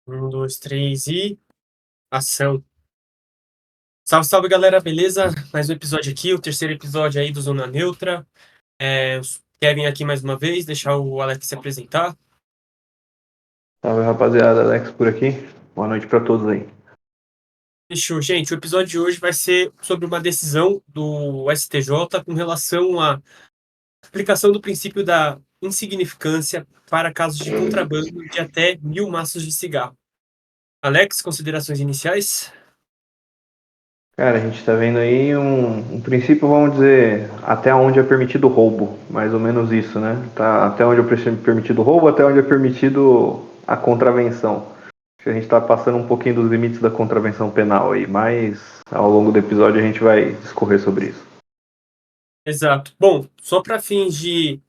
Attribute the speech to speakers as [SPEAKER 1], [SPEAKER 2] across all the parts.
[SPEAKER 1] Um, dois, três e ação. Salve, salve, galera, beleza? Mais um episódio aqui, o terceiro episódio aí do Zona Neutra. O Kevin aqui mais uma vez, deixar o Alex se apresentar.
[SPEAKER 2] Salve, rapaziada, Alex por aqui. Boa noite pra todos aí.
[SPEAKER 1] Fechou, gente. O episódio de hoje vai ser sobre uma decisão do STJ com relação à aplicação do princípio da insignificância para casos de contrabando de até 1.000 maços de cigarro. Alex, considerações iniciais?
[SPEAKER 2] Cara, a gente tá vendo aí um princípio, vamos dizer, até onde é permitido roubo, mais ou menos isso, né? Tá até onde é permitido roubo, até onde é permitido a contravenção. Acho que a gente tá passando um pouquinho dos limites da contravenção penal aí, mas ao longo do episódio a gente vai discorrer sobre isso.
[SPEAKER 1] Exato. Bom, só para fins de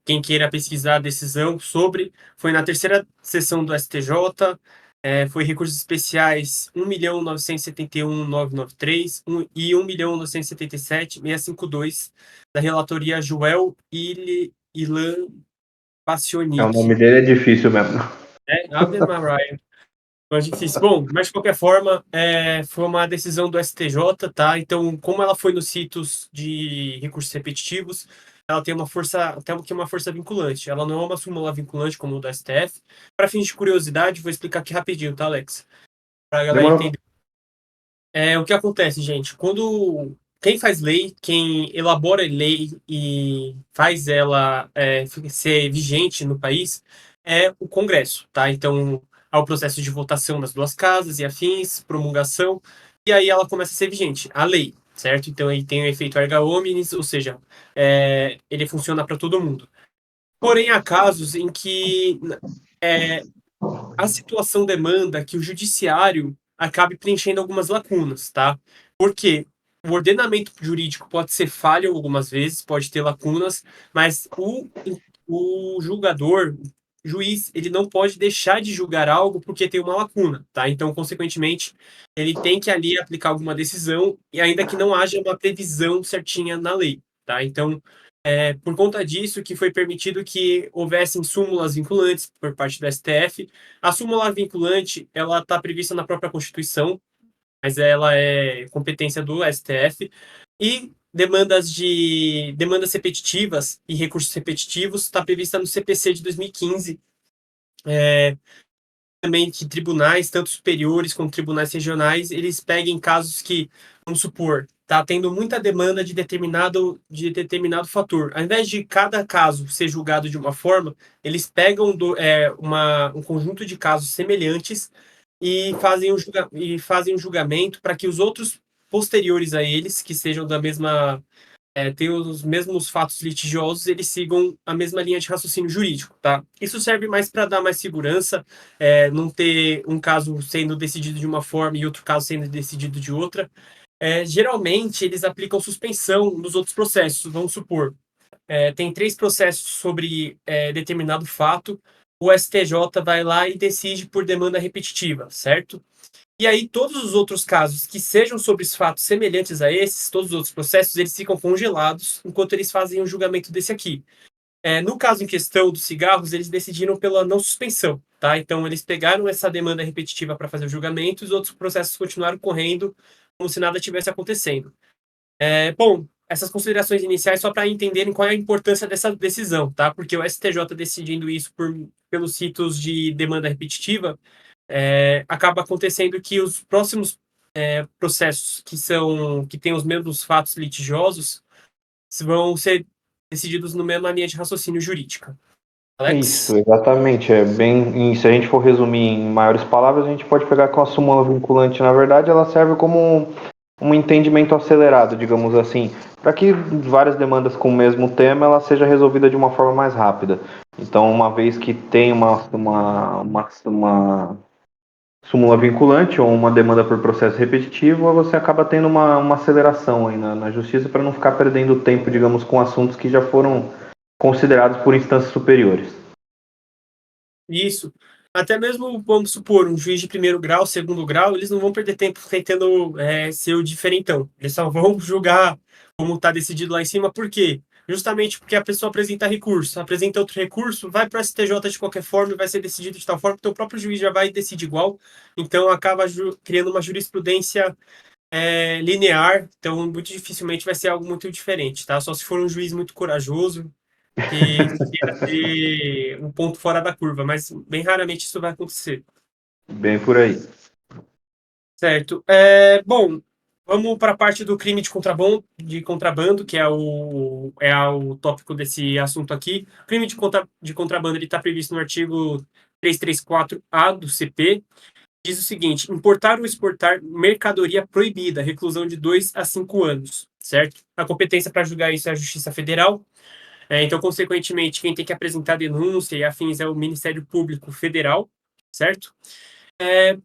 [SPEAKER 1] quem queira pesquisar a decisão sobre, foi na terceira sessão do STJ, foi recursos especiais 1.971.993 e 1.977.652, da relatoria Joel Ilan
[SPEAKER 2] O
[SPEAKER 1] Pacionic.
[SPEAKER 2] nome dele é difícil mesmo.
[SPEAKER 1] Ave Maria. Mais difícil. Bom, mas de qualquer forma, foi uma decisão do STJ, tá? Então, como ela foi nos ritos de recursos repetitivos, ela tem uma força, tem uma força vinculante. Ela não é uma súmula vinculante como o do STF. Para fins de curiosidade, vou explicar aqui rapidinho, tá, Alex? Para a galera
[SPEAKER 2] Demorou.
[SPEAKER 1] entender. O que acontece, gente? Quando quem faz lei, quem elabora lei e faz ela ser vigente no país, é o Congresso, tá? Então, há o processo de votação nas duas casas e afins, promulgação, e aí ela começa a ser vigente, a lei, certo? Então, aí tem o efeito erga omnes, ou seja, ele funciona para todo mundo. Porém, há casos em que é, a situação demanda que o judiciário acabe preenchendo algumas lacunas, tá? Porque o ordenamento jurídico pode ser falho algumas vezes, pode ter lacunas, mas o julgador, juiz, ele não pode deixar de julgar algo porque tem uma lacuna, tá? Então, consequentemente, ele tem que ali aplicar alguma decisão, e ainda que não haja uma previsão certinha na lei, tá? Então, por conta disso que foi permitido que houvessem súmulas vinculantes por parte do STF. A súmula vinculante, ela está prevista na própria Constituição, mas ela é competência do STF. E demandas repetitivas e recursos repetitivos está prevista no CPC de 2015. Também que tribunais, tanto superiores como tribunais regionais, eles peguem casos que, vamos supor, está tendo muita demanda de determinado fator. Ao invés de cada caso ser julgado de uma forma, eles pegam um conjunto de casos semelhantes e fazem um julgamento para que os outros posteriores a eles, que sejam da mesma tem os mesmos fatos litigiosos, eles sigam a mesma linha de raciocínio jurídico, tá? Isso serve mais para dar mais segurança, não ter um caso sendo decidido de uma forma e outro caso sendo decidido de outra. Geralmente, eles aplicam suspensão nos outros processos. Vamos supor, tem três processos sobre determinado fato, o STJ vai lá e decide por demanda repetitiva, certo? E aí, todos os outros casos que sejam sobre os fatos semelhantes a esses, todos os outros processos, eles ficam congelados enquanto eles fazem o julgamento desse aqui. No caso em questão dos cigarros, eles decidiram pela não suspensão, tá? Então, eles pegaram essa demanda repetitiva para fazer o julgamento e os outros processos continuaram correndo como se nada tivesse acontecendo. Bom, essas considerações iniciais só para entenderem qual é a importância dessa decisão, tá? Porque o STJ decidindo isso pelos ritos de demanda repetitiva, acaba acontecendo que os próximos processos que têm os mesmos fatos litigiosos vão ser decididos no mesma linha de raciocínio jurídica.
[SPEAKER 2] Isso,
[SPEAKER 1] Alex?
[SPEAKER 2] exatamente. É bem, e se a gente for resumir em maiores palavras, a gente pode pegar com a súmula vinculante. Na verdade, ela serve como um entendimento acelerado, digamos assim, para que várias demandas com o mesmo tema ela seja resolvida de uma forma mais rápida. Então, uma vez que tem uma súmula vinculante ou uma demanda por processo repetitivo, você acaba tendo uma aceleração aí na justiça para não ficar perdendo tempo, digamos, com assuntos que já foram considerados por instâncias superiores.
[SPEAKER 1] Isso. Até mesmo, vamos supor, um juiz de primeiro grau, segundo grau, eles não vão perder tempo tentando ser o diferentão. Eles só vão julgar como está decidido lá em cima, por quê? justamente porque a pessoa apresenta recurso, apresenta outro recurso, vai para o STJ de qualquer forma, vai ser decidido de tal forma que o próprio juiz já vai decidir igual, então acaba criando uma jurisprudência linear, então muito dificilmente vai ser algo muito diferente, tá? Só se for um juiz muito corajoso que queira ter um ponto fora da curva, mas bem raramente isso vai acontecer.
[SPEAKER 2] Bem por aí.
[SPEAKER 1] Certo. Bom, vamos para a parte do crime de contrabando, que é o tópico desse assunto aqui. O crime de contrabando está previsto no artigo 334-A do CP. Diz o seguinte: importar ou exportar mercadoria proibida, reclusão de 2 a 5 anos, certo? A competência para julgar isso é a Justiça Federal. Então, consequentemente, quem tem que apresentar denúncia e afins é o Ministério Público Federal, certo?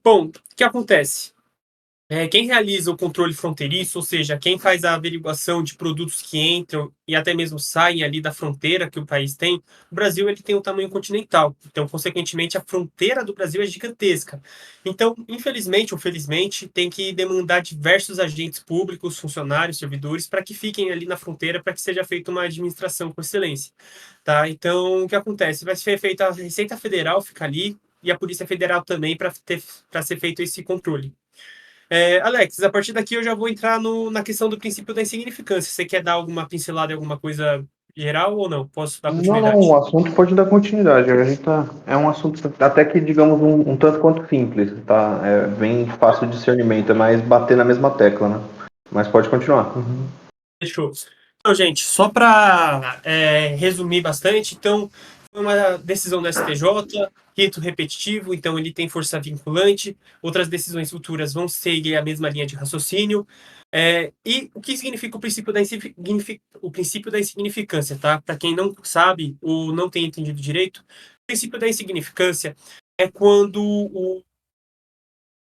[SPEAKER 1] Bom, o que acontece? Quem realiza o controle fronteiriço, ou seja, quem faz a averiguação de produtos que entram e até mesmo saem ali da fronteira que o país tem, o Brasil ele tem um tamanho continental. Então, consequentemente, a fronteira do Brasil é gigantesca. Então, infelizmente ou felizmente, tem que demandar diversos agentes públicos, funcionários, servidores, para que fiquem ali na fronteira, para que seja feita uma administração com excelência. Tá? Então, o que acontece? Vai ser feita a Receita Federal, fica ali, e a Polícia Federal também, para ser feito esse controle. Alex, a partir daqui eu já vou entrar na questão do princípio da insignificância. Você quer dar alguma pincelada em alguma coisa geral ou não? Posso dar
[SPEAKER 2] Não, não, o
[SPEAKER 1] continuidade?
[SPEAKER 2] assunto pode dar continuidade. A gente é um assunto até que, digamos, um tanto quanto simples, tá? É bem fácil de discernimento, é mais bater na mesma tecla, né? Mas pode continuar. Uhum.
[SPEAKER 1] Fechou. Então, gente, só para resumir bastante, então, foi uma decisão do STJ, rito repetitivo, então ele tem força vinculante, outras decisões futuras vão seguir a mesma linha de raciocínio. E o que significa o princípio da insignificância, tá? Para quem não sabe ou não tem entendido direito, o princípio da insignificância é quando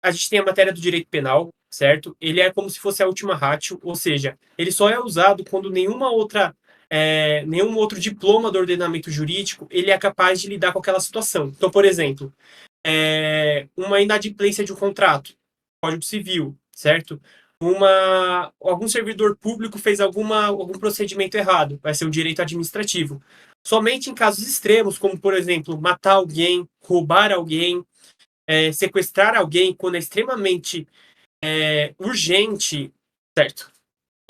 [SPEAKER 1] a gente tem a matéria do direito penal, certo? Ele é como se fosse a última ratio, ou seja, ele só é usado quando nenhum outro diploma do ordenamento jurídico ele é capaz de lidar com aquela situação. Então, por exemplo, uma inadimplência de um contrato, Código Civil, certo? Algum servidor público fez algum procedimento errado, vai ser um direito administrativo. Somente em casos extremos, como, por exemplo, matar alguém, roubar alguém, sequestrar alguém quando é extremamente urgente, certo?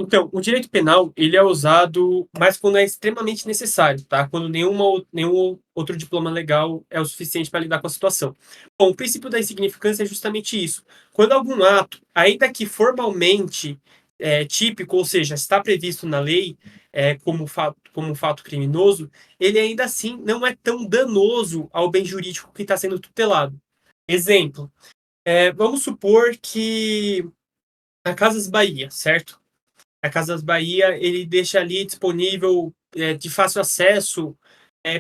[SPEAKER 1] Então, o direito penal ele é usado mais quando é extremamente necessário, tá? Quando nenhum outro diploma legal é o suficiente para lidar com a situação. Bom, o princípio da insignificância é justamente isso. Quando algum ato, ainda que formalmente típico, ou seja, está previsto na lei como um fato criminoso, ele ainda assim não é tão danoso ao bem jurídico que está sendo tutelado. Exemplo, vamos supor que a Casas Bahia, certo? A Casas Bahia, ele deixa ali disponível, de fácil acesso,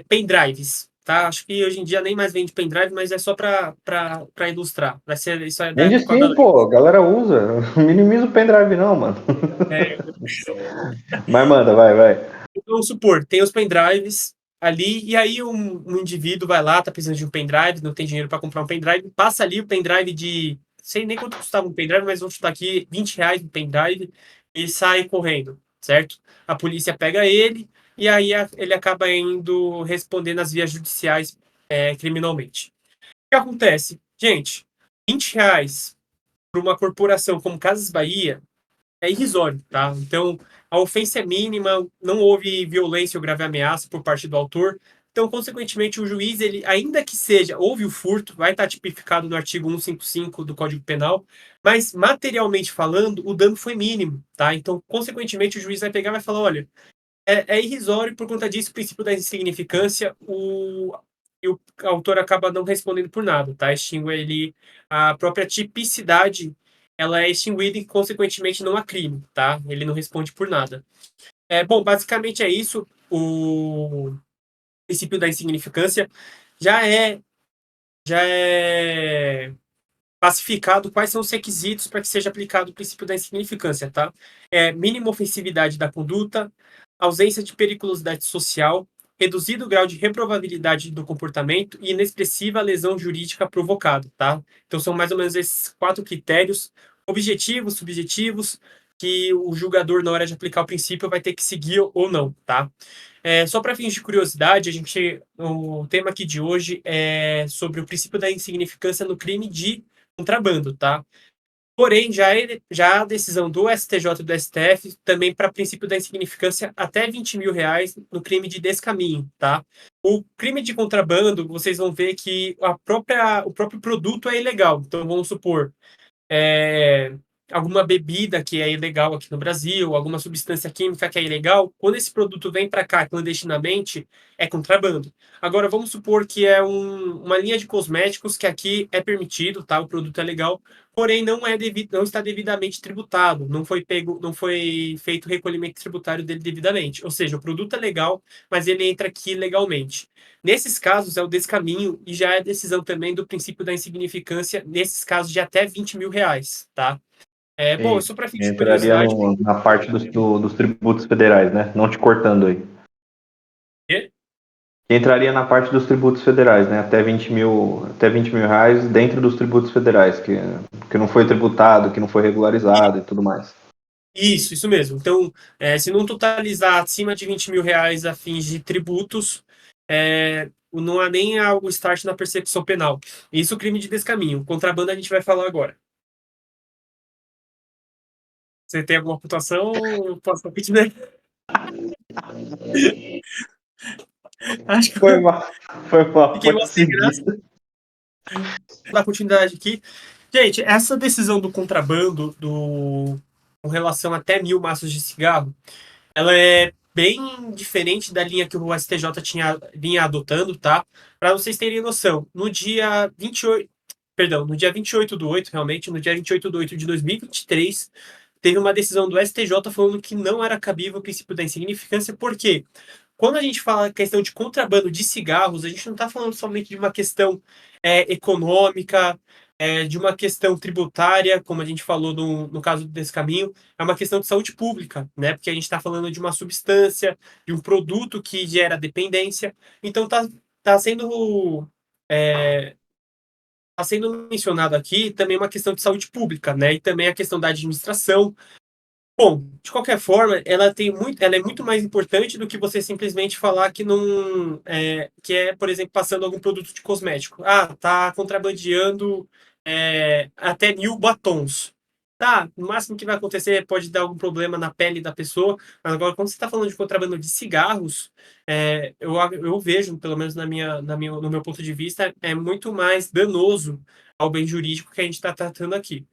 [SPEAKER 1] pendrives, tá? Acho que hoje em dia nem mais vende pendrive, mas é só para ilustrar. Vai ser, isso é da
[SPEAKER 2] Vende
[SPEAKER 1] época da
[SPEAKER 2] sim,
[SPEAKER 1] lei.
[SPEAKER 2] pô, a galera usa. Minimiza o pendrive, não, mano.
[SPEAKER 1] É,
[SPEAKER 2] Mas manda, vai, vai.
[SPEAKER 1] vamos supor, tem os pendrives ali, e aí um indivíduo vai lá, tá precisando de um pendrive, não tem dinheiro para comprar um pendrive, passa ali o pendrive de, sei nem quanto custava um pendrive, mas vou chutar aqui, R$ 20 no pendrive, e sai correndo, certo? A polícia pega ele, e aí ele acaba indo responder nas vias judiciais, criminalmente. O que acontece? Gente, R$ 20 para uma corporação como Casas Bahia é irrisório, tá? Então, a ofensa é mínima, não houve violência ou grave ameaça por parte do autor. Então, consequentemente, o juiz, ele, ainda que houve o furto, vai estar tipificado no artigo 155 do Código Penal, mas materialmente falando, o dano foi mínimo, tá? Então, consequentemente, o juiz vai pegar e vai falar, olha, é irrisório e por conta disso, o princípio da insignificância, e o autor acaba não respondendo por nada, tá? Extingue ele a própria tipicidade, ela é extinguida e, consequentemente, não há crime, tá? Ele não responde por nada. Bom, basicamente é isso. O princípio da insignificância já é, já é classificado quais são os requisitos para que seja aplicado o princípio da insignificância, tá? Mínima ofensividade da conduta, ausência de periculosidade social, reduzido grau de reprovabilidade do comportamento e inexpressiva lesão jurídica provocada, tá? Então são mais ou menos esses 4 critérios, objetivos, subjetivos, que o julgador, na hora de aplicar o princípio, vai ter que seguir ou não, tá? Só para fins de curiosidade, o tema aqui de hoje é sobre o princípio da insignificância no crime de contrabando, tá? Porém, já a decisão do STJ e do STF também para princípio da insignificância até R$ 20.000 no crime de descaminho, tá? O crime de contrabando, vocês vão ver que o próprio produto é ilegal. Então, vamos supor, é, alguma bebida que é ilegal aqui no Brasil, alguma substância química que é ilegal, quando esse produto vem para cá clandestinamente, é contrabando. Agora, vamos supor que é uma linha de cosméticos que aqui é permitido, tá? O produto é legal, porém não está devidamente tributado, não foi pego, não foi feito o recolhimento tributário dele devidamente. Ou seja, o produto é legal, mas ele entra aqui legalmente. Nesses casos, é o descaminho e já é decisão também do princípio da insignificância, nesses casos de até R$ 20.000, tá? Bom,
[SPEAKER 2] E
[SPEAKER 1] só para fim de
[SPEAKER 2] entraria
[SPEAKER 1] curiosidade,
[SPEAKER 2] na parte dos tributos federais, né? Não te cortando aí. Entraria na parte dos tributos federais, né? Até 20 mil reais dentro dos tributos federais, que não foi tributado, que não foi regularizado e tudo mais.
[SPEAKER 1] isso mesmo. Então, se não totalizar acima de R$ 20.000 a fins de tributos, não há nem algo start na persecução penal. Isso crime de descaminho. Contrabando a gente vai falar agora. Você tem alguma pontuação? Eu posso repetir, né? Acho que
[SPEAKER 2] Foi mal, foi mal,
[SPEAKER 1] fiquei
[SPEAKER 2] pode
[SPEAKER 1] mal sem graça.
[SPEAKER 2] seguir.
[SPEAKER 1] Vou dar continuidade aqui. Gente, essa decisão do contrabando com relação até 1.000 maços de cigarro, ela é bem diferente da linha que o STJ vinha adotando, tá? Para vocês terem noção, no dia 28, perdão, no dia 28/8, realmente, no dia 28/8 de 2023, teve uma decisão do STJ falando que não era cabível o princípio da insignificância, por quê? Quando a gente fala questão de contrabando de cigarros, a gente não está falando somente de uma questão econômica, de uma questão tributária, como a gente falou no caso desse caminho, é uma questão de saúde pública, né? Porque a gente está falando de uma substância, de um produto que gera dependência. Então tá sendo é, tá sendo mencionado aqui também uma questão de saúde pública, né? E também a questão da administração. Bom, de qualquer forma, ela é muito mais importante do que você simplesmente falar que não, que é, por exemplo, passando algum produto de cosmético. Ah, tá contrabandeando até 1.000 batons. Tá, no máximo que vai acontecer pode dar algum problema na pele da pessoa, mas agora quando você está falando de contrabando de cigarros, eu vejo, pelo menos no meu ponto de vista, é muito mais danoso ao bem jurídico que a gente está tratando aqui.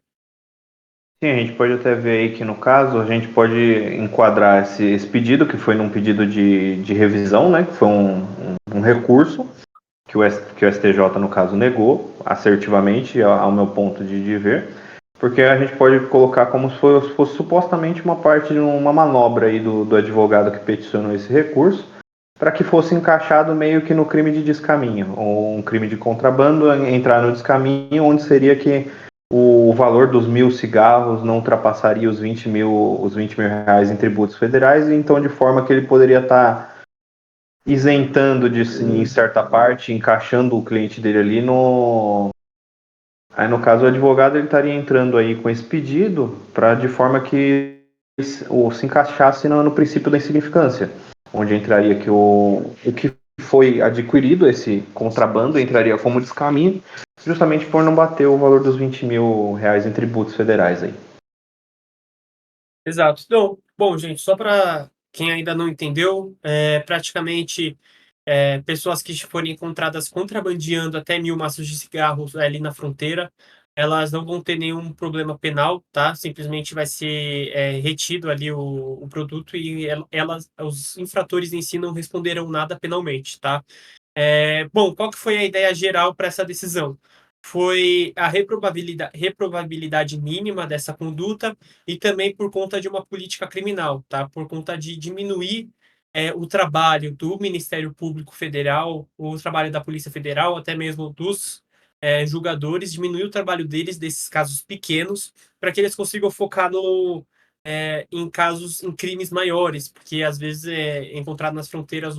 [SPEAKER 2] Sim, a gente pode até ver aí que no caso a gente pode enquadrar esse pedido, que foi num pedido de revisão, né? Que foi um recurso que o STJ, no caso, negou assertivamente, ao meu ponto de ver, porque a gente pode colocar como se fosse supostamente uma parte de uma manobra aí do advogado que peticionou esse recurso, para que fosse encaixado meio que no crime de descaminho, ou um crime de contrabando entrar no descaminho, onde seria que o valor dos 1.000 cigarros não ultrapassaria os 20 mil reais em tributos federais, e então de forma que ele poderia estar isentando em certa parte, encaixando o cliente dele ali no. Aí no caso o advogado ele estaria entrando aí com esse pedido para de forma que se encaixasse no princípio da insignificância, onde entraria que o que foi adquirido, esse contrabando, entraria como descaminho, justamente por não bater o valor dos 20 mil reais em tributos federais aí.
[SPEAKER 1] Exato. Então, bom, gente, só para quem ainda não entendeu, praticamente pessoas que forem encontradas contrabandeando até 1.000 maços de cigarros ali na fronteira, elas não vão ter nenhum problema penal, tá? Simplesmente vai ser retido ali o produto e os infratores em si não responderão nada penalmente, tá? Bom, qual que foi a ideia geral para essa decisão? Foi a reprovabilidade mínima dessa conduta e também por conta de uma política criminal, tá? Por conta de diminuir o trabalho do Ministério Público Federal, o trabalho da Polícia Federal, até mesmo dos julgadores, diminuir o trabalho deles, desses casos pequenos, para que eles consigam focar em casos, em crimes maiores, porque às vezes é encontrado nas fronteiras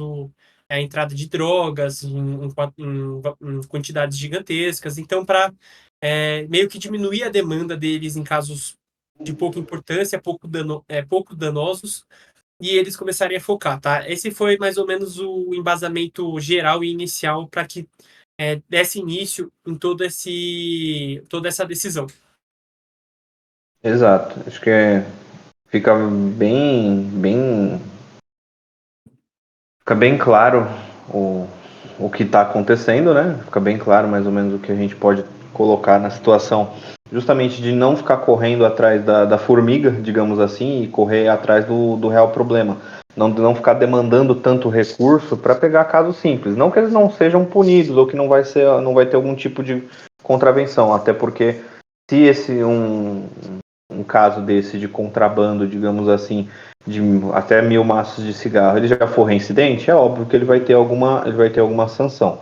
[SPEAKER 1] a entrada de drogas em quantidades gigantescas. Então, para meio que diminuir a demanda deles em casos de pouca importância, pouco danosos, e eles começarem a focar, tá? Esse foi mais ou menos o embasamento geral e inicial para que desse início em toda essa decisão.
[SPEAKER 2] Exato. Acho que fica fica bem claro o, o que está acontecendo, né? Fica bem claro mais ou menos o que a gente pode colocar na situação, justamente de não ficar correndo atrás da formiga, digamos assim, e correr atrás do real problema. Não ficar demandando tanto recurso para pegar casos simples. Não que eles não sejam punidos ou que não vai ter algum tipo de contravenção, até porque se um caso desse de contrabando, digamos assim, de até 1.000 maços de cigarro, ele já for reincidente, é óbvio que ele vai ter alguma sanção.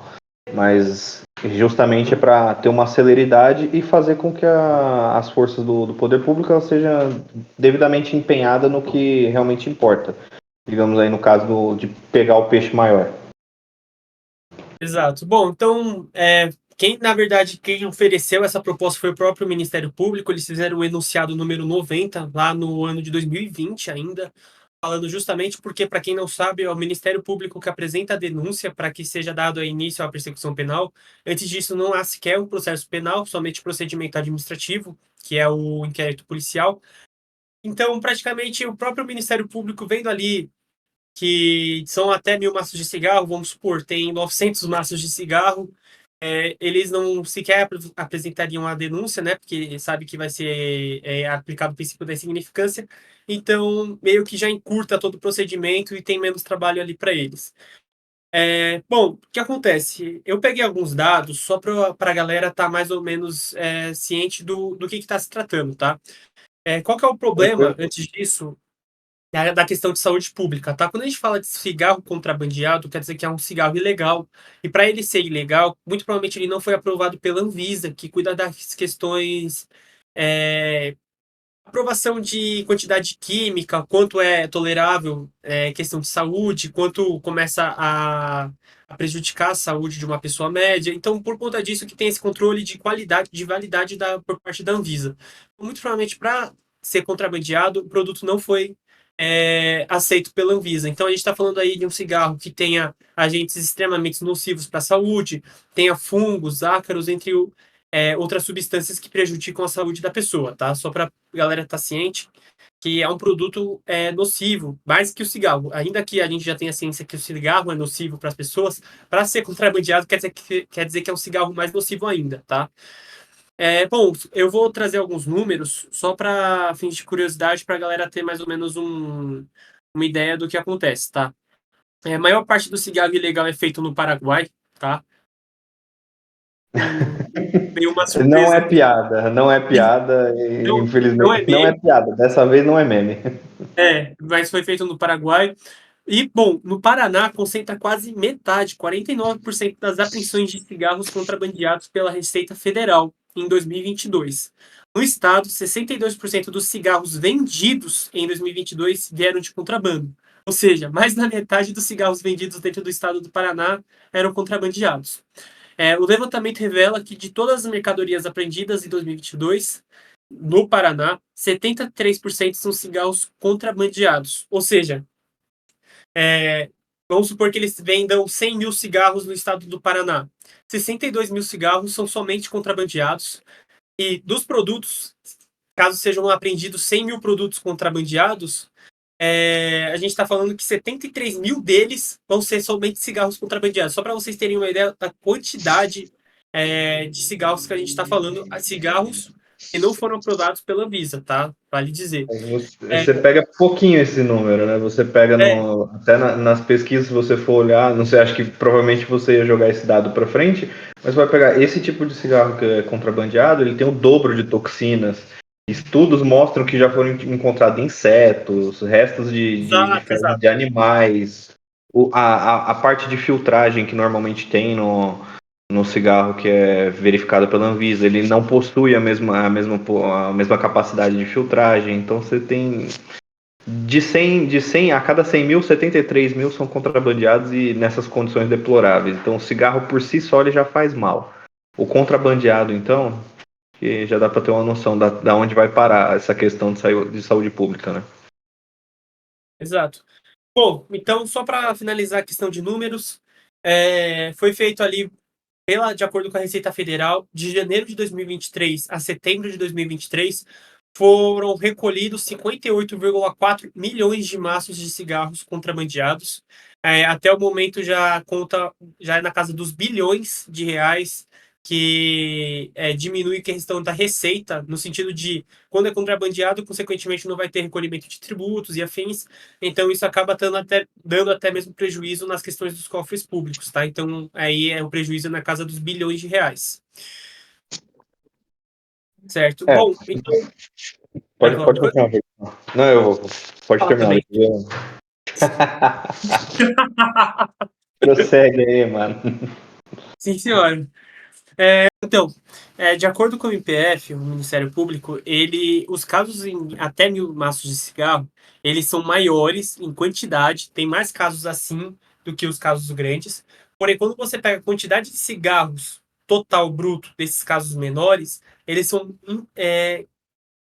[SPEAKER 2] Mas justamente é para ter uma celeridade e fazer com que as forças do poder público sejam devidamente empenhadas no que realmente importa. Digamos aí no caso de pegar o peixe maior.
[SPEAKER 1] Exato. Bom, então, na verdade, quem ofereceu essa proposta foi o próprio Ministério Público. Eles fizeram o enunciado número 90, lá no ano de 2020 ainda, falando justamente porque, para quem não sabe, é o Ministério Público que apresenta a denúncia para que seja dado início à persecução penal. Antes disso, não há sequer um processo penal, somente procedimento administrativo, que é o inquérito policial. Então, praticamente, o próprio Ministério Público vendo ali que são até 1.000 maços de cigarro, vamos supor, tem 900 maços de cigarro, eles não sequer apresentariam a denúncia, né, porque sabe que vai ser aplicado o princípio da insignificância, então meio que já encurta todo o procedimento e tem menos trabalho ali para eles. Bom, o que acontece? Eu peguei alguns dados só para a galera estar mais ou menos ciente do que está se tratando, tá? Qual que é o problema,
[SPEAKER 2] Tranquilo.
[SPEAKER 1] antes disso, da questão de saúde pública, tá? Quando a gente fala de cigarro contrabandeado, quer dizer que é um cigarro ilegal. E para ele ser ilegal, muito provavelmente ele não foi aprovado pela Anvisa, que cuida das questões aprovação de quantidade química, quanto é tolerável, questão de saúde, quanto começa a prejudicar a saúde de uma pessoa média. Então, por conta disso, que tem esse controle de qualidade, de validade por parte da Anvisa. Muito provavelmente, para ser contrabandeado, o produto não foi aceito pela Anvisa. Então, a gente está falando aí de um cigarro que tenha agentes extremamente nocivos para a saúde, tenha fungos, ácaros, entre outras substâncias que prejudicam a saúde da pessoa, tá? Só para a galera estar ciente que é um produto nocivo, mais que o cigarro. Ainda que a gente já tenha ciência que o cigarro é nocivo para as pessoas, para ser contrabandeado quer dizer que é um cigarro mais nocivo ainda, tá? Bom, eu vou trazer alguns números só para fins de curiosidade para a galera ter mais ou menos uma ideia do que acontece, tá? A maior parte do cigarro ilegal é feito no Paraguai, tá? Veio uma
[SPEAKER 2] Não
[SPEAKER 1] surpresa
[SPEAKER 2] é
[SPEAKER 1] aqui.
[SPEAKER 2] piada, não é piada, e,
[SPEAKER 1] Não, não é
[SPEAKER 2] infelizmente não é
[SPEAKER 1] meme,
[SPEAKER 2] piada. Dessa vez não é meme.
[SPEAKER 1] mas foi feito no Paraguai. E, bom, no Paraná concentra quase metade, 49% das apreensões de cigarros contrabandeados pela Receita Federal em 2022. No estado, 62% dos cigarros vendidos em 2022 vieram de contrabando. Ou seja, mais da metade dos cigarros vendidos dentro do estado do Paraná eram contrabandeados. O levantamento revela que de todas as mercadorias apreendidas em 2022, no Paraná, 73% são cigarros contrabandeados. Ou seja, é, vamos supor que eles vendam 100 mil cigarros no estado do Paraná. 62 mil cigarros são somente contrabandeados. E dos produtos, caso sejam apreendidos 100 mil produtos contrabandeados, a gente está falando que 73 mil deles vão ser somente cigarros contrabandeados. Só para vocês terem uma ideia da quantidade de cigarros que a gente está falando, cigarros que não foram aprovados pela Anvisa, tá? Vale dizer. É,
[SPEAKER 2] Você pega pouquinho esse número, né? Você pega
[SPEAKER 1] é,
[SPEAKER 2] até nas pesquisas, se você for olhar, não sei, acho que provavelmente você ia jogar esse dado para frente, mas vai pegar esse tipo de cigarro que é contrabandeado, ele tem o dobro de toxinas. Estudos mostram que já foram encontrados insetos, restos de
[SPEAKER 1] exato,
[SPEAKER 2] fezes
[SPEAKER 1] exato.
[SPEAKER 2] de animais, a parte de filtragem que normalmente tem no cigarro que é verificado pela Anvisa, ele não possui a mesma capacidade de filtragem, então você tem de 100 a cada 100 mil, 73 mil são contrabandeados e nessas condições deploráveis. Então o cigarro por si só ele já faz mal. O contrabandeado, então, que já dá para ter uma noção da onde vai parar essa questão de saúde pública, né?
[SPEAKER 1] Exato. Bom, então, só para finalizar a questão de números, foi feito ali, de acordo com a Receita Federal, de janeiro de 2023 a setembro de 2023, foram recolhidos 58,4 milhões de maços de cigarros contrabandeados. Até o momento já é na casa dos bilhões de reais, que diminui a questão da receita, no sentido de quando é contrabandeado, consequentemente não vai ter recolhimento de tributos e afins, então isso acaba dando até mesmo prejuízo nas questões dos cofres públicos, tá? Então aí é um prejuízo na casa dos bilhões de reais. Certo?
[SPEAKER 2] É,
[SPEAKER 1] Bom, então. Pode falar
[SPEAKER 2] pode
[SPEAKER 1] alguma coisa?
[SPEAKER 2] continuar. Não, eu vou. Pode
[SPEAKER 1] Falar
[SPEAKER 2] terminar.
[SPEAKER 1] também.
[SPEAKER 2] Prossegue aí, mano.
[SPEAKER 1] Sim, senhora. Então, de acordo com o MPF, o Ministério Público, os casos em até 1.000 maços de cigarro, eles são maiores em quantidade, tem mais casos assim do que os casos grandes. Porém, quando você pega a quantidade de cigarros total bruto desses casos menores, eles são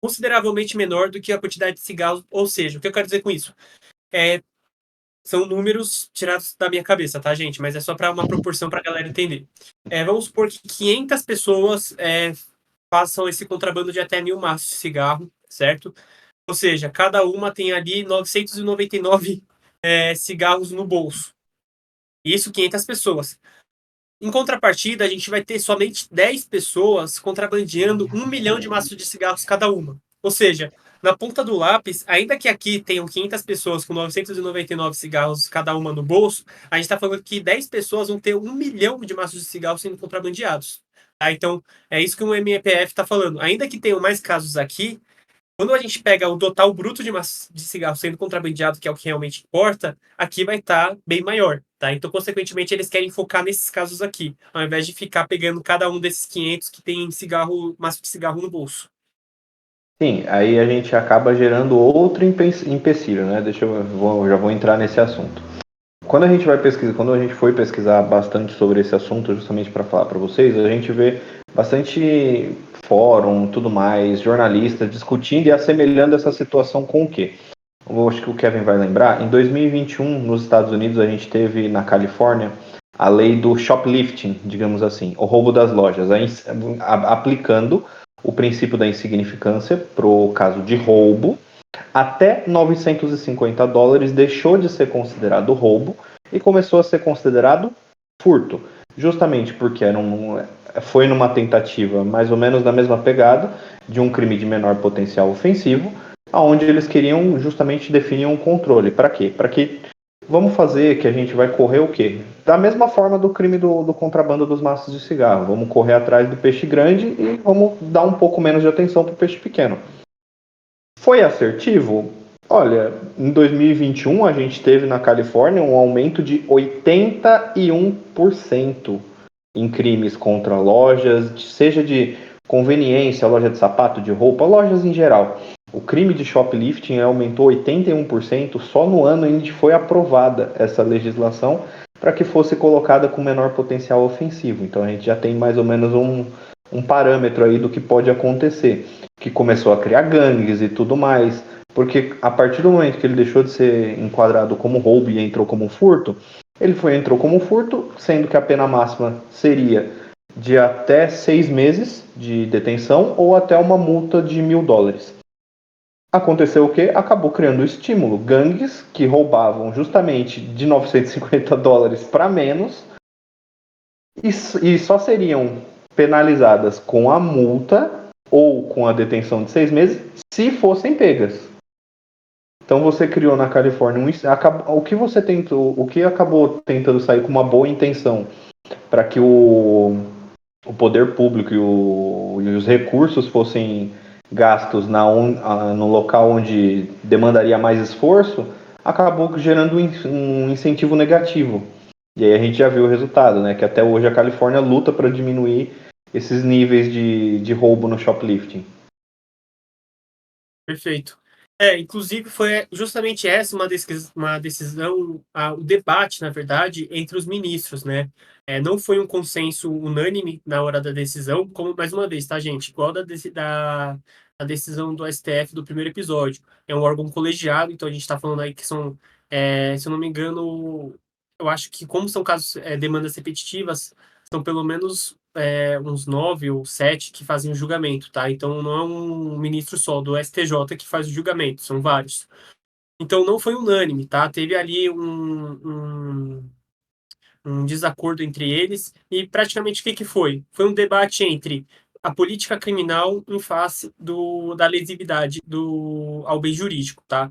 [SPEAKER 1] consideravelmente menor do que a quantidade de cigarros. Ou seja, o que eu quero dizer com isso? São números tirados da minha cabeça, tá, gente? Mas é só para uma proporção para a galera entender. Vamos supor que 500 pessoas façam esse contrabando de até 1.000 maços de cigarro, certo? Ou seja, cada uma tem ali 999 cigarros no bolso. Isso 500 pessoas. Em contrapartida, a gente vai ter somente 10 pessoas contrabandeando 1 milhão de maços de cigarros cada uma. Ou seja, na ponta do lápis, ainda que aqui tenham 500 pessoas com 999 cigarros cada uma no bolso, a gente está falando que 10 pessoas vão ter 1 milhão de maços de cigarros sendo contrabandeados. Tá? Então, é isso que o MPF está falando. Ainda que tenham mais casos aqui, quando a gente pega o total bruto de cigarro sendo contrabandeado, que é o que realmente importa, aqui vai estar bem maior, tá? Então, consequentemente, eles querem focar nesses casos aqui, ao invés de ficar pegando cada um desses 500 que tem maço de cigarro no bolso.
[SPEAKER 2] Sim, aí a gente acaba gerando outro empecilho, né? Já vou entrar nesse assunto. Quando a gente foi pesquisar bastante sobre esse assunto, justamente para falar para vocês, a gente vê bastante fórum, tudo mais, jornalistas discutindo e assemelhando essa situação com o quê? Eu acho que o Kevin vai lembrar. Em 2021, nos Estados Unidos, a gente teve na Califórnia a lei do shoplifting, digamos assim, o roubo das lojas, aplicando o princípio da insignificância para o caso de roubo. Até $950 deixou de ser considerado roubo e começou a ser considerado furto, justamente porque foi numa tentativa mais ou menos da mesma pegada de um crime de menor potencial ofensivo, aonde eles queriam justamente definir um controle. Para quê? Para que vamos fazer que a gente vai correr o quê? Da mesma forma do crime do contrabando dos maços de cigarro. Vamos correr atrás do peixe grande e vamos dar um pouco menos de atenção para o peixe pequeno. Foi assertivo? Olha, em 2021 a gente teve na Califórnia um aumento de 81% em crimes contra lojas, seja de conveniência, loja de sapato, de roupa, lojas em geral. O crime de shoplifting aumentou 81% só no ano em que foi aprovada essa legislação para que fosse colocada com menor potencial ofensivo. Então a gente já tem mais ou menos um parâmetro aí do que pode acontecer, que começou a criar gangues e tudo mais, porque a partir do momento que ele deixou de ser enquadrado como roubo e entrou como furto, entrou como furto, sendo que a pena máxima seria de até 6 meses de detenção ou até uma multa de $1.000. Aconteceu o quê? Acabou criando estímulo. Gangues que roubavam justamente de $950 para menos e só seriam penalizadas com a multa ou com a detenção de 6 meses se fossem pegas. Então você criou na Califórnia o que acabou tentando sair com uma boa intenção para que o poder público e os recursos fossem gastos no local onde demandaria mais esforço, acabou gerando um incentivo negativo. E aí a gente já viu o resultado, né? Que até hoje a Califórnia luta para diminuir esses níveis de roubo no shoplifting.
[SPEAKER 1] Perfeito. Inclusive foi justamente essa uma decisão, o debate, na verdade, entre os ministros, né? Não foi um consenso unânime na hora da decisão, como, mais uma vez, tá, gente? Igual a decisão do STF do primeiro episódio. É um órgão colegiado, então a gente está falando aí que são, se eu não me engano, eu acho que como são casos, demandas repetitivas, são pelo menos uns 9 ou 7 que fazem o julgamento, tá? Então não é um ministro só do STJ que faz o julgamento, são vários. Então não foi unânime, tá? Teve ali um desacordo entre eles e praticamente o que que foi? Foi um debate entre a política criminal em face da lesividade ao bem jurídico, tá?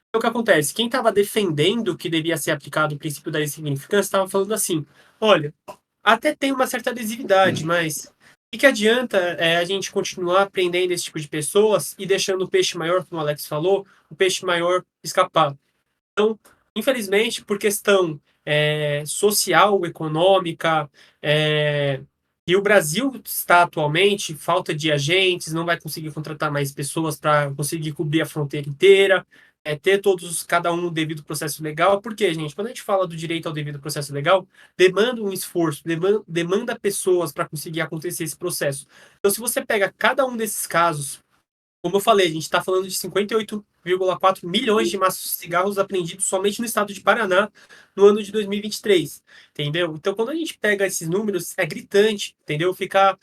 [SPEAKER 1] Então, o que acontece? Quem estava defendendo que devia ser aplicado o princípio da insignificância estava falando assim: olha, até tem uma certa adesividade, mas o que adianta a gente continuar prendendo esse tipo de pessoas e deixando o peixe maior, como o Alex falou, o peixe maior escapar? Então, infelizmente, por questão social, econômica, e o Brasil está atualmente, falta de agentes, não vai conseguir contratar mais pessoas para conseguir cobrir a fronteira inteira, ter cada um o devido processo legal. Porque, gente, quando a gente fala do direito ao devido processo legal, demanda um esforço, demanda pessoas para conseguir acontecer esse processo. Então, se você pega cada um desses casos, como eu falei, a gente está falando de 58,4 milhões de maços de cigarros apreendidos somente no estado de Paraná no ano de 2023, entendeu? Então, quando a gente pega esses números, é gritante, entendeu? Fica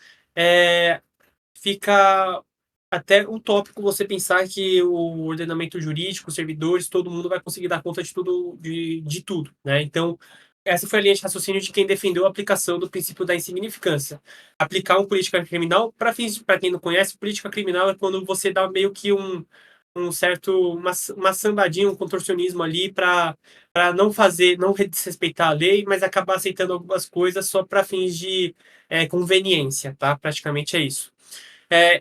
[SPEAKER 1] até utópico você pensar que o ordenamento jurídico, os servidores, todo mundo vai conseguir dar conta de tudo, de tudo, né? Então, essa foi a linha de raciocínio de quem defendeu a aplicação do princípio da insignificância. Aplicar uma política criminal, para quem não conhece, política criminal é quando você dá meio que uma sambadinha, um contorcionismo ali para não fazer, não desrespeitar a lei, mas acabar aceitando algumas coisas só para fins de conveniência, tá? Praticamente é isso.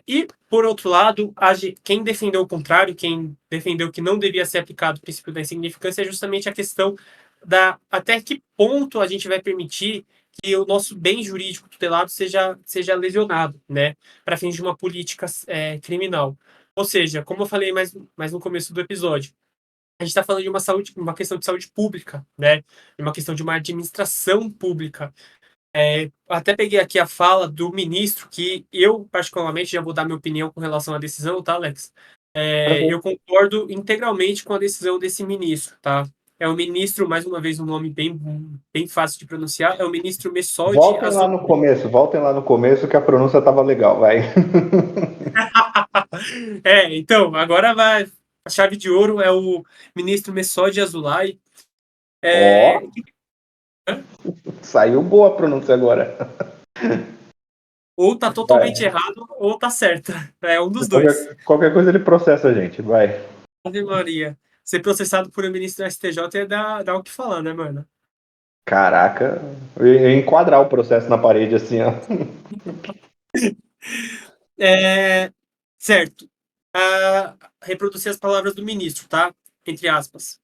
[SPEAKER 1] E, por outro lado, quem defendeu o contrário, quem defendeu que não devia ser aplicado o princípio da insignificância, é justamente a questão até que ponto a gente vai permitir que o nosso bem jurídico tutelado seja lesionado, né, para fins de uma política criminal. Ou seja, como eu falei mais no começo do episódio, a gente está falando de uma questão de saúde pública, né, de uma questão de uma administração pública. Até peguei aqui a fala do ministro, que eu, particularmente, já vou dar minha opinião com relação à decisão, tá, Alex? Eu
[SPEAKER 2] Tranquilo.
[SPEAKER 1] concordo integralmente com a decisão desse ministro, tá? É o ministro, mais uma vez, um nome bem fácil de pronunciar, é o ministro Messoudi Azul.
[SPEAKER 2] Voltem lá no começo que a pronúncia tava legal, vai.
[SPEAKER 1] Então, agora vai. A chave de ouro é o ministro Messoudi Azulay.
[SPEAKER 2] Ó,
[SPEAKER 1] É,
[SPEAKER 2] saiu boa a pronúncia agora.
[SPEAKER 1] ou tá totalmente
[SPEAKER 2] Vai.
[SPEAKER 1] errado, ou tá certa. É um dos dois.
[SPEAKER 2] Qualquer coisa ele processa a gente, vai.
[SPEAKER 1] Ave Maria. Ser processado por um ministro do STJ dá o que falar, né, mano?
[SPEAKER 2] Caraca, eu ia enquadrar o processo na parede assim, ó.
[SPEAKER 1] É, certo. Reproduzir as palavras do ministro, tá? Entre aspas.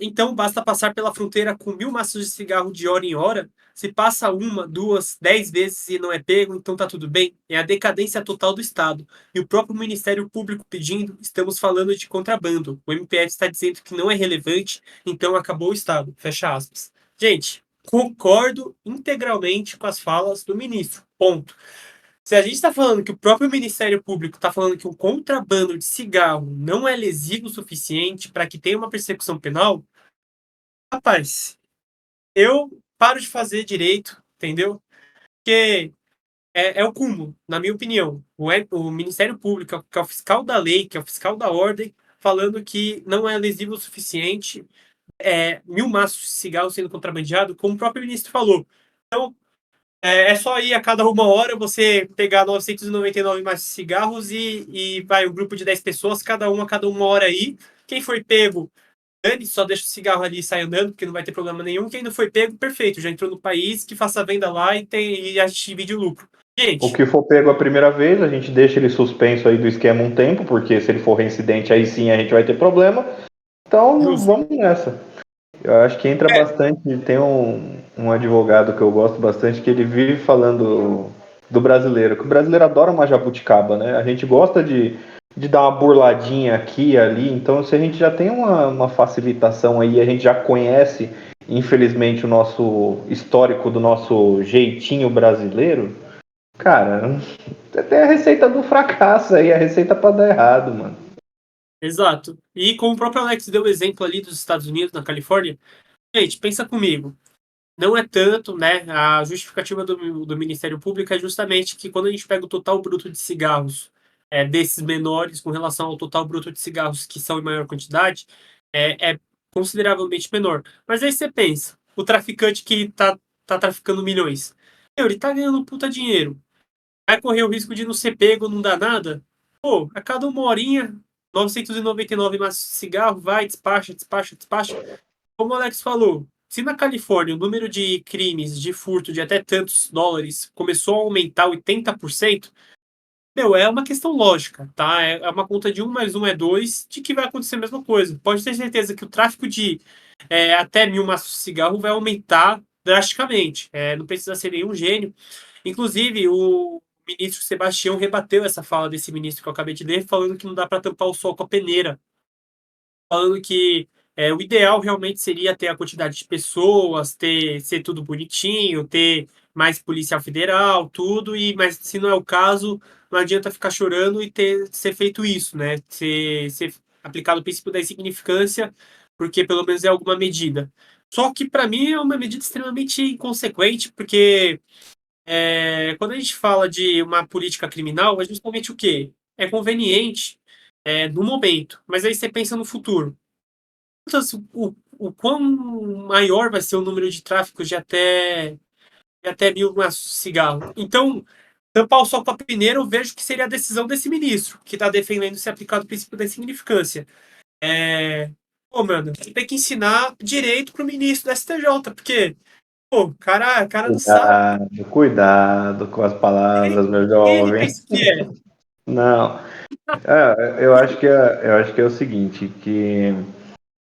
[SPEAKER 1] Então, basta passar pela fronteira com 1.000 maços de cigarro de hora em hora. Se passa uma, duas, 10 vezes e não é pego, então tá tudo bem. É a decadência total do Estado. E o próprio Ministério Público pedindo, estamos falando de contrabando. O MPF está dizendo que não é relevante, então acabou o Estado. Fecha aspas. Gente, concordo integralmente com as falas do ministro. Ponto. Se a gente está falando que o próprio Ministério Público está falando que o contrabando de cigarro não é lesivo o suficiente para que tenha uma persecução penal, rapaz, eu paro de fazer direito, entendeu? Porque é o cúmulo, na minha opinião. O Ministério Público, que é o fiscal da lei, que é o fiscal da ordem, falando que não é lesivo o suficiente, 1.000 maços de cigarro sendo contrabandeado, como o próprio ministro falou. Então, é só ir a cada uma hora você pegar 999 maços de cigarros e vai um grupo de 10 pessoas, cada uma hora aí. Quem foi pego, dane, só deixa o cigarro ali e sai andando, porque não vai ter problema nenhum. Quem não foi pego, perfeito, já entrou no país, que faça a venda lá e a gente divide o lucro.
[SPEAKER 2] O
[SPEAKER 1] Gente,
[SPEAKER 2] que for pego a primeira vez, a gente deixa ele suspenso aí do esquema um tempo, porque se ele for reincidente, aí sim a gente vai ter problema. Então,
[SPEAKER 1] justo.
[SPEAKER 2] vamos nessa. Eu acho que entra bastante. Tem um advogado que eu gosto bastante que ele vive falando do brasileiro, que o brasileiro adora uma jabuticaba, né? A gente gosta de de dar uma burladinha aqui e ali. Então, se a gente já tem uma facilitação aí, a gente já conhece, infelizmente, o nosso histórico do nosso jeitinho brasileiro, cara, tem a receita do fracasso aí, a receita pra dar errado, mano.
[SPEAKER 1] Exato. E como o próprio Alex deu o exemplo ali dos Estados Unidos, na Califórnia, gente, pensa comigo. Não é tanto, né? A justificativa do Ministério Público é justamente que quando a gente pega o total bruto de cigarros desses menores com relação ao total bruto de cigarros que são em maior quantidade, é consideravelmente menor. Mas aí você pensa, o traficante que tá traficando milhões, meu, ele tá ganhando um puta dinheiro. Vai correr o risco de não ser pego, não dar nada? Pô, a cada uma horinha, 999 maços de cigarro, vai, despacha, despacha, despacha. Como o Alex falou, se na Califórnia o número de crimes de furto de até tantos dólares começou a aumentar 80%, meu, é uma questão lógica, tá? É uma conta de um mais um é dois, de que vai acontecer a mesma coisa. Pode ter certeza que o tráfico de até 1.000 maços de cigarro vai aumentar drasticamente. Não precisa ser nenhum gênio. Inclusive, o ministro Sebastião rebateu essa fala desse ministro que eu acabei de ler, falando que não dá para tampar o sol com a peneira, falando que o ideal realmente seria ter a quantidade de pessoas, ser tudo bonitinho, ter mais policial federal, tudo, mas se não é o caso, não adianta ficar chorando e ser feito isso, né? Ser aplicado o princípio da insignificância, porque pelo menos é alguma medida. Só que para mim é uma medida extremamente inconsequente, porque quando a gente fala de uma política criminal, é justamente o quê? É conveniente no momento, mas aí você pensa no futuro. O quão maior vai ser o número de tráficos de até 1.000 maços de cigarro? Então, tampar o sol com a peneira, eu vejo que seria a decisão desse ministro, que está defendendo ser aplicado o princípio da insignificância. Pô, mano, tem que ensinar direito pro ministro do STJ, porque, pô, o cara não sabe.
[SPEAKER 2] Cuidado com as palavras, meu
[SPEAKER 1] Quem ele
[SPEAKER 2] jovem.
[SPEAKER 1] pensa que é?
[SPEAKER 2] Não, eu acho que é o seguinte, que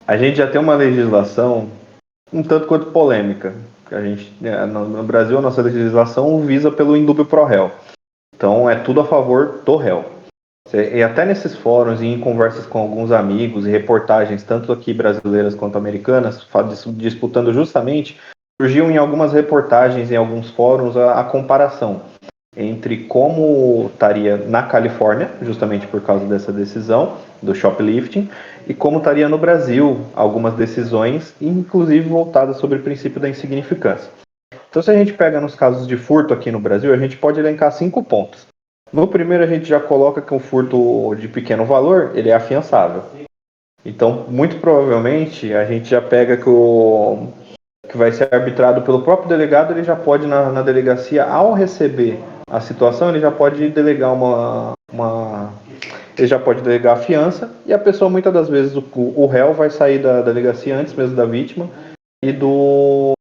[SPEAKER 2] a gente já tem uma legislação um tanto quanto polêmica. A gente, no Brasil, a nossa legislação visa pelo indúbio pro réu. Então, é tudo a favor do réu. E até nesses fóruns e em conversas com alguns amigos e reportagens, tanto aqui brasileiras quanto americanas, disputando justamente, surgiu em algumas reportagens, em alguns fóruns, a comparação entre como estaria na Califórnia, justamente por causa dessa decisão do shoplifting, e como estaria no Brasil algumas decisões, inclusive voltadas sobre o princípio da insignificância. Então, se a gente pega nos casos de furto aqui no Brasil, a gente pode elencar 5 pontos. No primeiro, a gente já coloca que um furto de pequeno valor, ele é afiançável. Então, muito provavelmente, a gente já pega que vai ser arbitrado pelo próprio delegado, ele já pode, na delegacia, ao receber a situação, ele já pode delegar ele já pode delegar a fiança, e a pessoa, muitas das vezes, o réu vai sair da delegacia antes mesmo da vítima e do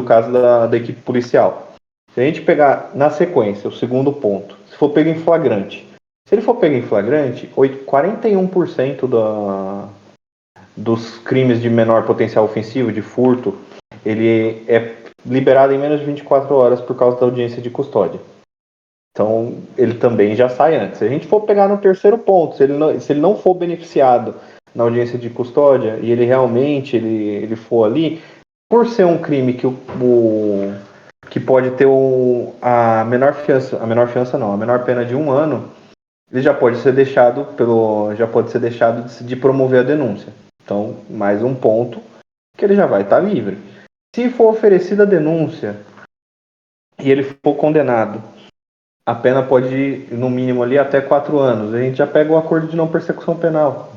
[SPEAKER 2] caso da equipe policial. Se a gente pegar na sequência o segundo ponto, se for pego em flagrante, se ele for pego em flagrante, 41% dos crimes de menor potencial ofensivo, de furto, ele é liberado em menos de 24 horas por causa da audiência de custódia. Então, ele também já sai antes. Se a gente for pegar no terceiro ponto, se ele não for beneficiado na audiência de custódia e ele realmente ele for ali, por ser um crime que pode ter a menor pena de 1 ano, ele já pode ser deixado de promover a denúncia. Então, mais um ponto que ele já vai estar livre. Se for oferecida a denúncia e ele for condenado, a pena pode ir, no mínimo, ali até 4 anos. A gente já pega o acordo de não persecução penal.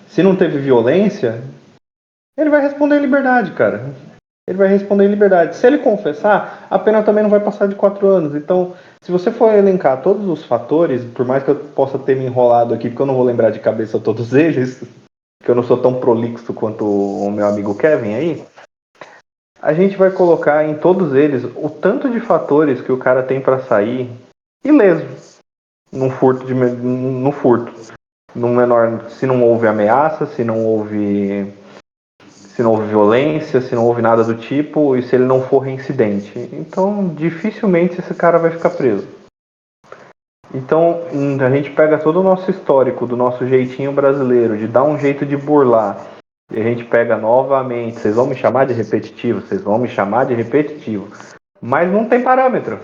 [SPEAKER 2] Se não teve violência, ele vai responder em liberdade, cara. Ele vai responder em liberdade. Se ele confessar, a pena também não vai passar de 4 anos. Então, se você for elencar todos os fatores, por mais que eu possa ter me enrolado aqui, porque eu não vou lembrar de cabeça todos eles, que eu não sou tão prolixo quanto o meu amigo Kevin aí, a gente vai colocar em todos eles o tanto de fatores que o cara tem para sair ileso no furto. No menor, se não houve ameaça, se não houve violência, se não houve nada do tipo e se ele não for reincidente. Então, dificilmente esse cara vai ficar preso. Então, a gente pega todo o nosso histórico, do nosso jeitinho brasileiro, de dar um jeito de burlar, e a gente pega novamente, vocês vão me chamar de repetitivo, vocês vão me chamar de repetitivo, mas não tem parâmetro.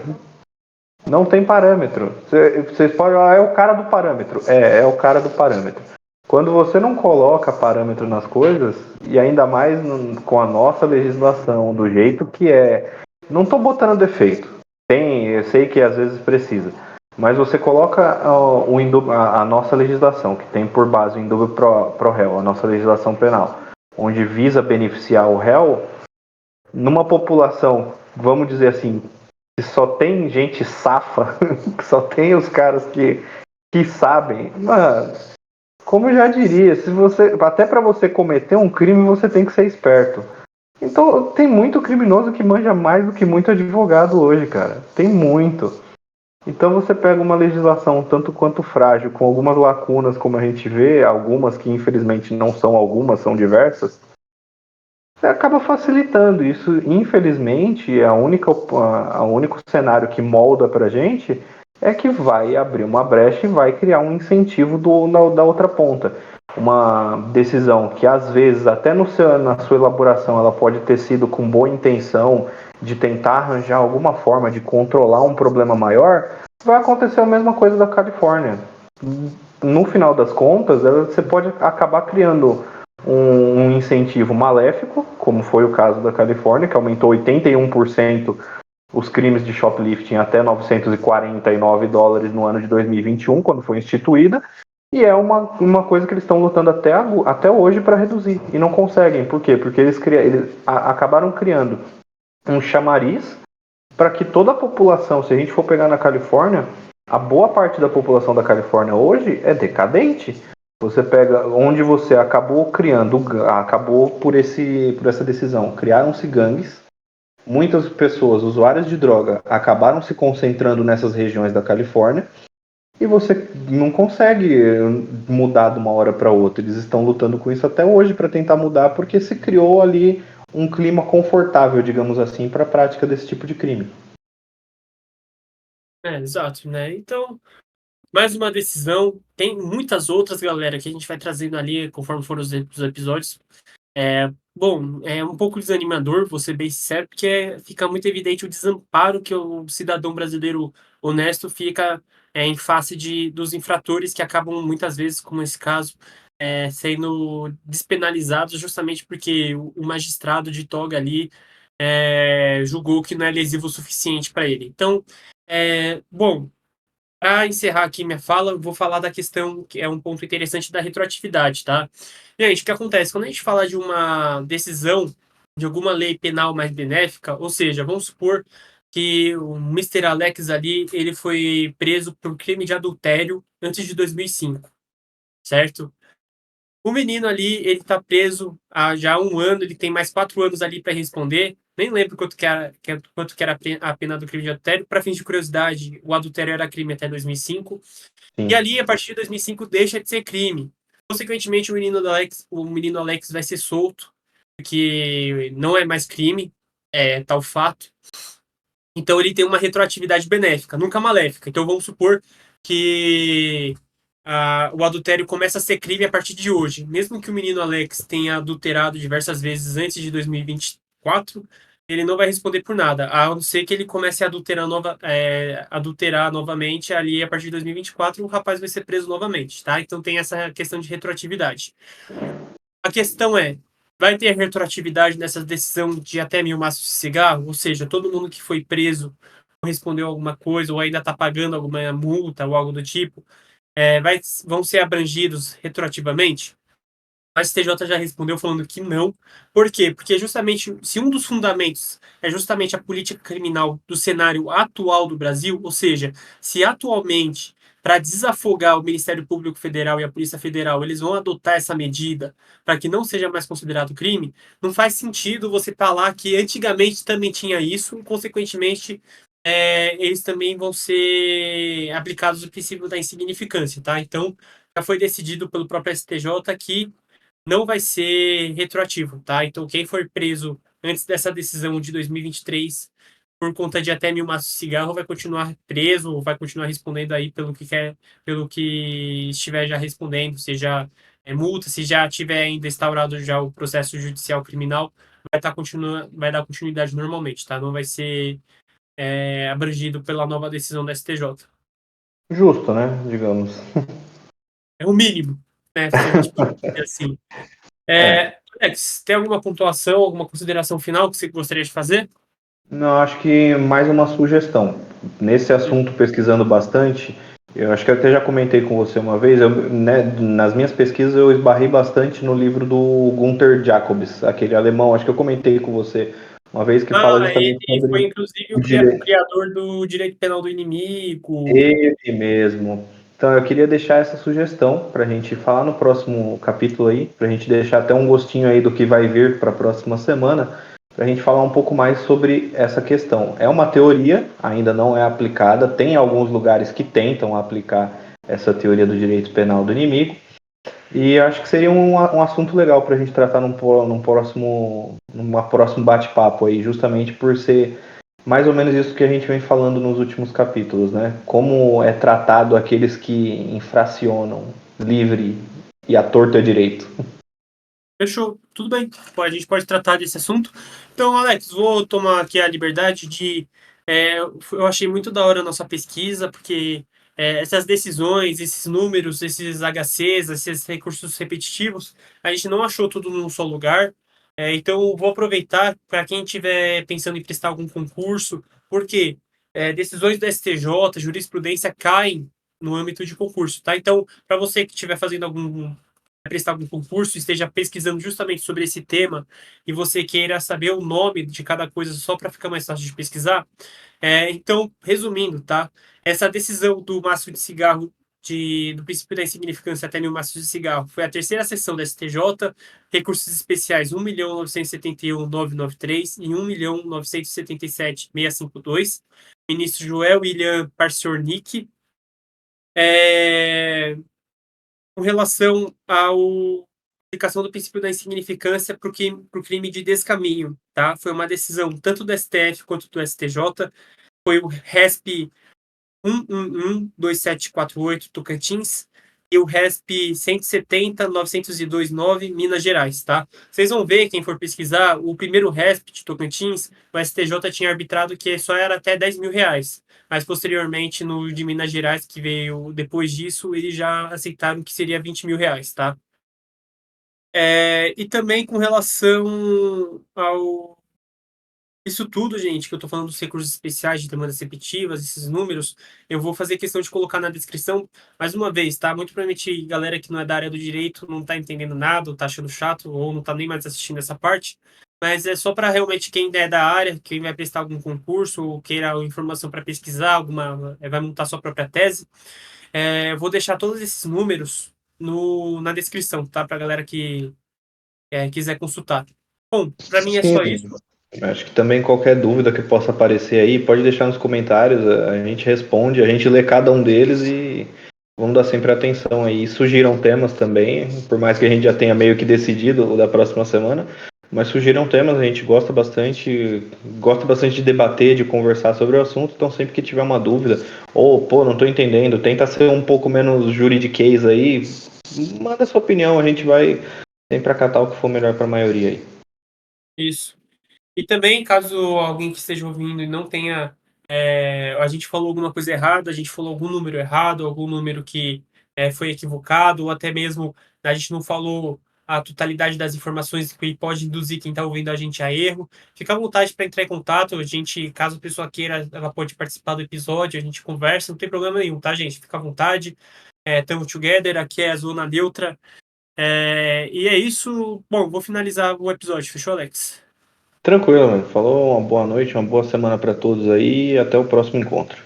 [SPEAKER 2] Não tem parâmetro. Vocês podem falar, é o cara do parâmetro. É o cara do parâmetro. Quando você não coloca parâmetro nas coisas, e ainda mais com a nossa legislação, do jeito que é, não estou botando defeito. Eu sei que às vezes precisa. Mas você coloca a nossa legislação, que tem por base o indúbio pro réu, a nossa legislação penal, onde visa beneficiar o réu, numa população, vamos dizer assim, que só tem gente safa, que só tem os caras que sabem, mano, como eu já diria, se você, até para você cometer um crime, você tem que ser esperto. Então, tem muito criminoso que manja mais do que muito advogado hoje, cara. Tem muito. Então você pega uma legislação tanto quanto frágil, com algumas lacunas, como a gente vê, algumas que infelizmente não são algumas, são diversas, você acaba facilitando isso. Infelizmente, a único cenário que molda pra gente é que vai abrir uma brecha e vai criar um incentivo da outra ponta. Uma decisão que às vezes, até na sua elaboração, ela pode ter sido com boa intenção de tentar arranjar alguma forma de controlar um problema maior, vai acontecer a mesma coisa da Califórnia. No final das contas, você pode acabar criando um incentivo maléfico, como foi o caso da Califórnia, que aumentou 81% os crimes de shoplifting até $949 no ano de 2021, quando foi instituída, e é uma coisa que eles estão lutando até hoje para reduzir, e não conseguem. Por quê? Porque eles acabaram criando um chamariz para que toda a população, se a gente for pegar na Califórnia, a boa parte da população da Califórnia hoje é decadente. Você pega onde você acabou criando, acabou por essa decisão, criaram-se gangues. Muitas pessoas, usuárias de droga, acabaram se concentrando nessas regiões da Califórnia e você não consegue mudar de uma hora para outra. Eles estão lutando com isso até hoje para tentar mudar, porque se criou ali um clima confortável, digamos assim, para a prática desse tipo de crime.
[SPEAKER 1] Exato, né? Então, mais uma decisão. Tem muitas outras, galera, que a gente vai trazendo ali conforme foram os episódios. Bom, é um pouco desanimador, vou ser bem sincero, porque fica muito evidente o desamparo que o cidadão brasileiro honesto fica em face dos infratores que acabam muitas vezes, como esse caso, sendo despenalizados justamente porque o magistrado de toga ali julgou que não é lesivo o suficiente para ele. Então, bom, para encerrar aqui minha fala, eu vou falar da questão que é um ponto interessante da retroatividade, tá? Gente, o que acontece? Quando a gente fala de uma decisão de alguma lei penal mais benéfica, ou seja, vamos supor que o Mister Alex ali, ele foi preso por crime de adultério antes de 2005, certo? O menino ali, ele tá preso há já um ano, ele tem mais 4 anos ali para responder. Nem lembro quanto que era a pena do crime de adultério. Para fins de curiosidade, o adultério era crime até 2005. E
[SPEAKER 2] Sim.
[SPEAKER 1] ali, a partir de 2005, deixa de ser crime. Consequentemente, o menino Alex vai ser solto, porque não é mais crime, é tal fato. Então, ele tem uma retroatividade benéfica, nunca maléfica. Então, vamos supor que o adultério começa a ser crime a partir de hoje. Mesmo que o menino Alex tenha adulterado diversas vezes antes de 2024, ele não vai responder por nada, a não ser que ele comece a adulterar novamente ali a partir de 2024, o rapaz vai ser preso novamente, tá? Então tem essa questão de retroatividade. A questão é, vai ter retroatividade nessa decisão de até 1.000 maços de cigarro? Ou seja, todo mundo que foi preso respondeu alguma coisa ou ainda está pagando alguma multa ou algo do tipo, vão ser abrangidos retroativamente? A STJ já respondeu falando que não. Por quê? Porque justamente, se um dos fundamentos é justamente a política criminal do cenário atual do Brasil, ou seja, se atualmente, para desafogar o Ministério Público Federal e a Polícia Federal, eles vão adotar essa medida para que não seja mais considerado crime, não faz sentido você falar que antigamente também tinha isso, consequentemente, eles também vão ser aplicados o princípio da insignificância, tá? Então, já foi decidido pelo próprio STJ que não vai ser retroativo, tá? Então, quem for preso antes dessa decisão de 2023 por conta de até 1.000 maços de cigarro, vai continuar preso, vai continuar respondendo aí pelo que quer, pelo que estiver já respondendo, seja multa, se já tiver ainda instaurado já o processo judicial criminal, vai dar continuidade normalmente, tá? Não vai ser abrangido pela nova decisão da STJ.
[SPEAKER 2] Justo, né? Digamos.
[SPEAKER 1] É o mínimo, né? Se a gente pode dizer assim.
[SPEAKER 2] É.
[SPEAKER 1] Alex, tem alguma pontuação, alguma consideração final que você gostaria de fazer?
[SPEAKER 2] Não, acho que mais uma sugestão. Nesse assunto, pesquisando bastante, eu acho que eu até já comentei com você uma vez, né, nas minhas pesquisas eu esbarrei bastante no livro do Gunther Jacobs, aquele alemão, acho que eu comentei com você uma vez que fala
[SPEAKER 1] Ele
[SPEAKER 2] justamente
[SPEAKER 1] foi,
[SPEAKER 2] sobre
[SPEAKER 1] inclusive,
[SPEAKER 2] o
[SPEAKER 1] o
[SPEAKER 2] direito.
[SPEAKER 1] criador do direito penal do inimigo.
[SPEAKER 2] Ele mesmo. Então eu queria deixar essa sugestão para a gente falar no próximo capítulo aí, para a gente deixar até um gostinho aí do que vai vir para a próxima semana, para a gente falar um pouco mais sobre essa questão. É uma teoria, ainda não é aplicada, tem alguns lugares que tentam aplicar essa teoria do direito penal do inimigo, e acho que seria um assunto legal para a gente tratar numa próximo bate-papo aí, justamente por ser mais ou menos isso que a gente vem falando nos últimos capítulos, né? Como é tratado aqueles que infracionam livre e à torta direito.
[SPEAKER 1] Fechou, tudo bem. A gente pode tratar desse assunto. Então, Alex, vou tomar aqui a liberdade de. Eu achei muito da hora a nossa pesquisa, porque essas decisões, esses números, esses HCs, esses recursos repetitivos, a gente não achou tudo num só lugar. Então, vou aproveitar para quem estiver pensando em prestar algum concurso, porque decisões do STJ, jurisprudência, caem no âmbito de concurso, tá? Então, para você que estiver fazendo algum prestar algum concurso, esteja pesquisando justamente sobre esse tema e você queira saber o nome de cada coisa só para ficar mais fácil de pesquisar, então, resumindo, tá? Essa decisão do maço de cigarro do princípio da insignificância até 1.000 maços de cigarro foi a terceira sessão da STJ, recursos especiais 1.971.993 e 1.977.652, ministro Joel William Parciornik, é, com relação à aplicação do princípio da insignificância para o crime de descaminho, tá? Foi uma decisão tanto do STF quanto do STJ, foi o RESP 1112748 Tocantins e o RESP 170.902.9 Minas Gerais, tá? Vocês vão ver, quem for pesquisar, o primeiro RESP de Tocantins, o STJ tinha arbitrado que só era até R$ 10.000, mas posteriormente no de Minas Gerais, que veio depois disso, eles já aceitaram que seria R$ 20.000, tá? E também com relação ao isso tudo, gente, que eu tô falando dos recursos especiais de demandas repetitivas, esses números, eu vou fazer questão de colocar na descrição, mais uma vez, tá? Muito provavelmente, galera que não é da área do direito não tá entendendo nada, ou tá achando chato, ou não tá nem mais assistindo essa parte, mas é só para realmente quem é da área, quem vai prestar algum concurso, ou queira informação para pesquisar, vai montar sua própria tese. Eu vou deixar todos esses números na descrição, tá? Pra galera que quiser consultar. Bom, para mim é
[SPEAKER 2] Sim,
[SPEAKER 1] só isso.
[SPEAKER 2] acho que também qualquer dúvida que possa aparecer aí, pode deixar nos comentários, a gente responde, a gente lê cada um deles e vamos dar sempre atenção aí. Surgiram temas também, por mais que a gente já tenha meio que decidido o da próxima semana, mas surgiram temas, a gente gosta bastante de debater, de conversar sobre o assunto, então sempre que tiver uma dúvida, ou, pô, não tô entendendo, tenta ser um pouco menos juridiquês aí, manda sua opinião, a gente vai sempre acatar o que for melhor para a maioria aí.
[SPEAKER 1] Isso. E também, caso alguém que esteja ouvindo e não tenha. A gente falou alguma coisa errada, a gente falou algum número errado, algum número que foi equivocado, ou até mesmo a gente não falou a totalidade das informações que pode induzir quem está ouvindo a gente a erro. Fica à vontade para entrar em contato. A gente, caso a pessoa queira, ela pode participar do episódio, a gente conversa, não tem problema nenhum, tá, gente? Fica à vontade. Tamo together, aqui é a zona neutra. E é isso. Bom, vou finalizar o episódio. Fechou, Alex?
[SPEAKER 2] Tranquilo, mano. Falou, uma boa noite, uma boa semana para todos aí e até o próximo encontro.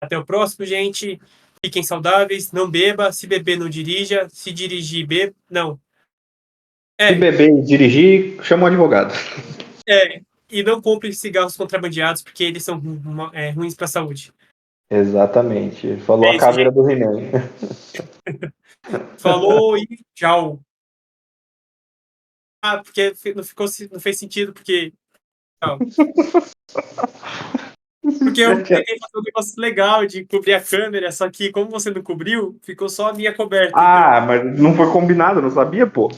[SPEAKER 1] Até o próximo, gente. Fiquem saudáveis, não beba. Se beber, não dirija. Se dirigir, beba. Não.
[SPEAKER 2] Se
[SPEAKER 1] É,
[SPEAKER 2] beber e dirigir, chama um advogado.
[SPEAKER 1] e não compre cigarros contrabandeados, porque eles são ruins para a saúde.
[SPEAKER 2] Exatamente. Falou
[SPEAKER 1] É
[SPEAKER 2] a
[SPEAKER 1] isso,
[SPEAKER 2] caveira
[SPEAKER 1] gente.
[SPEAKER 2] do He-Man.
[SPEAKER 1] Falou e tchau. Porque não fez sentido, porque. Tchau. Porque eu tentei fazer um negócio legal de cobrir a câmera, só que como você não cobriu, ficou só a minha coberta. Então,
[SPEAKER 2] Ah, mas não foi combinado, não sabia, pô.